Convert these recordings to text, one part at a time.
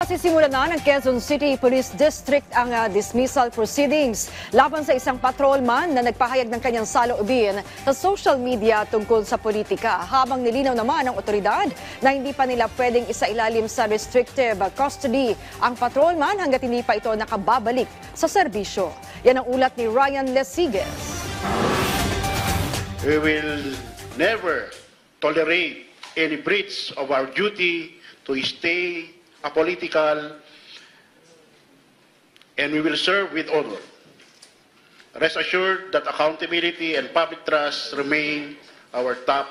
Sisimula na ng Quezon City Police District ang dismissal proceedings laban sa isang patrolman na nagpahayag ng kanyang saloobin sa social media tungkol sa politika. Habang nilinaw naman ng otoridad na hindi pa nila pwedeng isailalim sa restrictive custody ang patrolman hanggat hindi pa ito nakababalik sa serbisyo. Yan ang ulat ni Ryan Lesiges. We will never tolerate any breach of our duty to stay apolitical, and we will serve with honor. Rest assured that accountability and public trust remain our top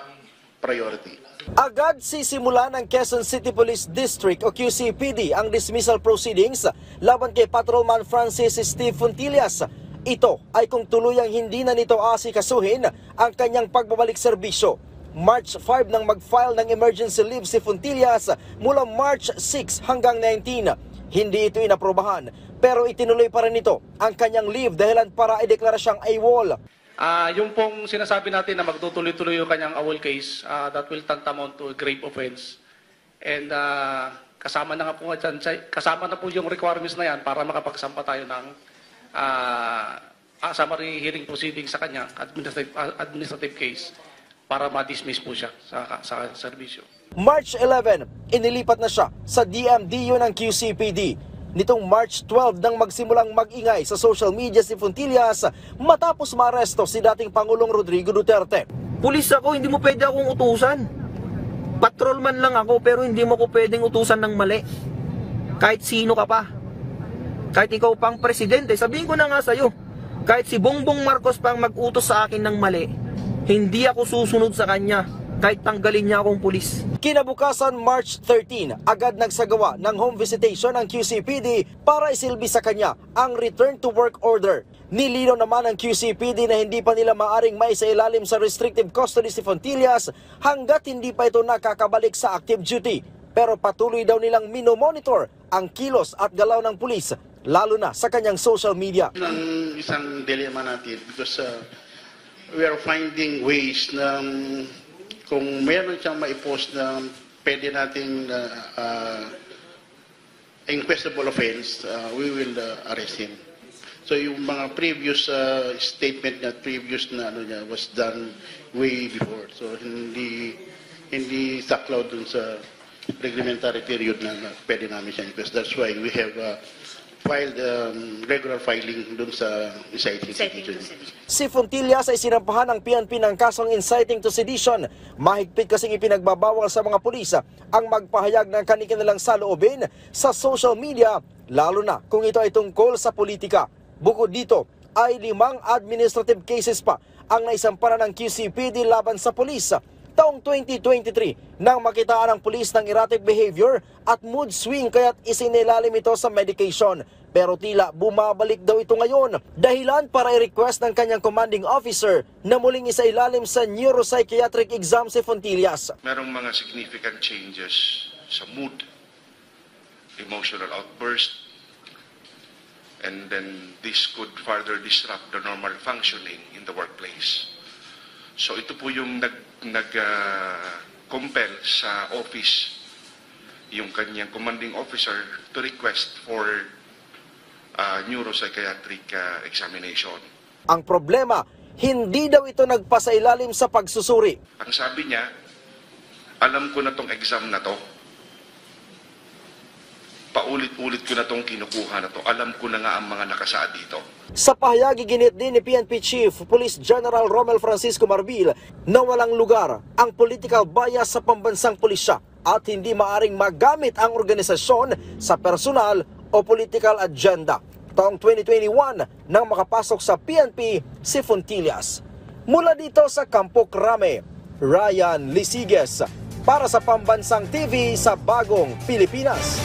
priority. Agad sisimula ng Quezon City Police District o QCPD ang dismissal proceedings laban kay Patrolman Francis Steve Fontillas. Ito ay kung tuluyang hindi na nito asikasuhin ang kanyang pagbabalik serbisyo. March 5 nang mag-file ng emergency leave si Fontillas mula March 6 hanggang 19. Hindi ito inaprobahan pero itinuloy pa rin ito ang kanyang leave dahilan para ideklara siyang AWOL. Yung pong sinasabi natin na magtutuloy-tuloy yung kanyang AWOL case, that will tantamount to a grave offense. And kasama na po yung requirements na yan para makapagsampa tayo ng summary hearing proceedings sa kanya, administrative case, para ma-dismiss po siya sa serbisyo. March 11, inilipat na siya sa DMDU ng QCPD. Nitong March 12 nang magsimulang mag-ingay sa social media si Fontillas matapos maaresto si dating Pangulong Rodrigo Duterte. Pulis ako, hindi mo pwede akong utusan. Patrolman lang ako pero hindi mo ko pwedeng utusan ng mali. Kahit sino ka pa. Kahit ikaw pang presidente, sabihin ko na nga sa'yo. Kahit si Bongbong Marcos pang mag-utos sa akin ng mali, hindi ako susunod sa kanya kahit tanggalin niya akong pulis. Kinabukasan March 13, agad nagsagawa ng home visitation ng QCPD para isilbi sa kanya ang return to work order. Nilinaw naman ng QCPD na hindi pa nila maaring maisailalim sa restrictive custody si Fontillas hanggat hindi pa ito nakakabalik sa active duty. Pero patuloy daw nilang minomonitor ang kilos at galaw ng pulis, lalo na sa kanyang social media. Isang dilemma natin because we are finding ways na kung meron siyang maipost na pwede nating inquestable offense, we will arrest him. So yung mga previous statement na previous na niya was done way before. So hindi saklaw dun sa reglementary period na pwede namin siya inquest. That's why we have filed regular filing dun sa inciting to sedition. Si Fontillas ay sinampahan ng PNP ng kasong inciting to sedition. Mahigpit kasing ipinagbabawal sa mga pulis ang magpahayag ng kanilang saloobin sa social media, lalo na kung ito ay tungkol sa politika. Bukod dito ay 5 administrative cases pa ang naisampahan ng QCPD laban sa pulis taong 2023 nang makitaan ng pulis ng erratic behavior at mood swing kaya't isinilalim ito sa medication. Pero tila bumabalik daw ito ngayon, dahilan para i-request ng kanyang commanding officer na muling isailalim sa neuropsychiatric exam si Fontillas. Merong mga significant changes sa mood, emotional outburst, and then this could further disrupt the normal functioning in the workplace. So ito po yung nag-compel sa office yung kanyang commanding officer to request for neuropsychiatric examination. Ang problema, hindi daw ito nagpasailalim sa pagsusuri. Ang sabi niya, alam ko na tong exam na to. Paulit-ulit ko na tong kinukuha na to. Alam ko na nga ang mga nakasaad dito. Sa pahayag ginit din ni PNP Chief Police General Romel Francisco Marbil na walang lugar ang political bias sa pambansang pulisya at hindi maaring magamit ang organisasyon sa personal o political agenda. Taong 2021 nang makapasok sa PNP si Fontillas. Mula dito sa Campo Crame, Ryan Lesiges para sa Pambansang TV sa Bagong Pilipinas.